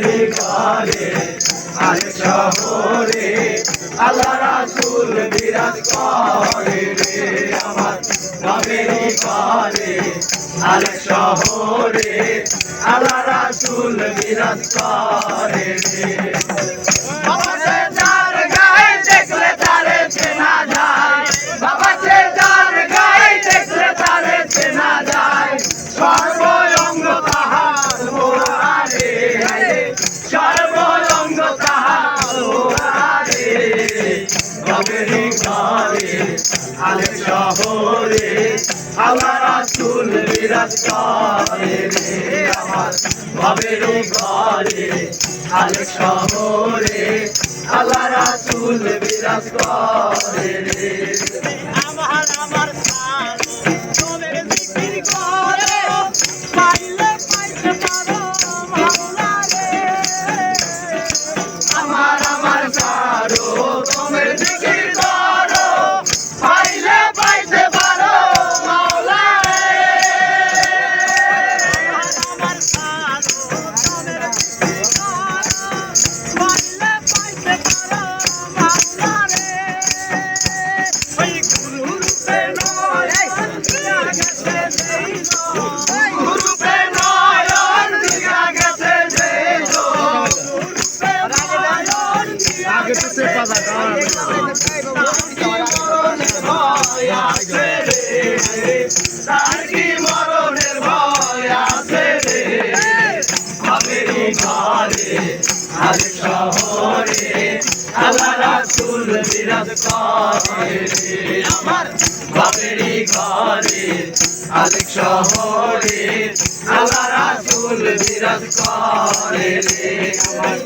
ভাবেরি ঘরে আরেক শহরে আল্লাহ রাসূল বিরাজ করে রে আমার ভাবেরি ঘরে আরেক শহরে আল্লাহ রাসূল বিরাজ করে রে বাবা সে যার গায়ে দেখলে তারে চেনা যায় বাবা সে যার গায়ে দেখলে তারে চেনা যায় সর্বঙ্গ তাহার মোরারে সর্বঙ্গ তাহার মোরারে ভাবেরি ঘরে আরেক শহরে আল্লাহ রাসূল বিরাজ করে রে আমার ভাবেরি ঘরে আরেক শহরে আল্লাহ রাসূল বিরাজ করে রে আমার তোদের জিকির করে পাইলে পাইতে পারো মাওলা রে আমার সারো তোমার জিকির করো পাইলে পাইতে পারো মাওলা রে আমার তোদের জিকির করে পাইলে পাইতে পারো মাওলা রে ওই গুরু রূপে নয় দিয়া গেছে যেই গুরুপে নয়ন দিয়া গেছে যে আগে তো সে পাতা তার কি মরণের ভয় আছে রে ভাবেরি ঘরে আরেক শহরে আল্লাহ রাসূল বিরাজ করে রে আমার ভাবেরি ঘরে আরেক শহরে আল্লাহ রাসূল বিরাজ করে রে আমার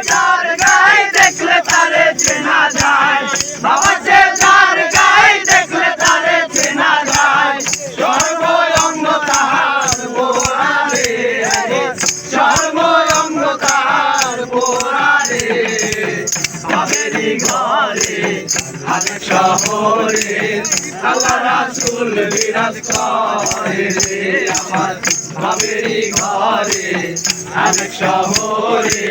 যার গায়ে দেখলে তারে চেনা যায় বাবা যে যার গায়ে দেখলে তারে চেনা যায় সর্বঙ্গ তাহার পোড়ারে সর্বঙ্গ তাহার পোড়ারে ভাবেরি ঘরে আরেক শহরে আল্লাহ রাসূল বিরাজ করে রে আমার ভাবেরি ঘরে আরেক শহরে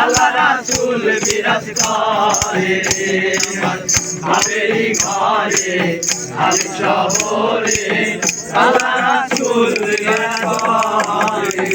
আল্লাহ রাসূল বিরাজ করে রে আমার ভাবেরি ঘরে আরেক শহরে আল্লাহ রাসূল বিরাজ করে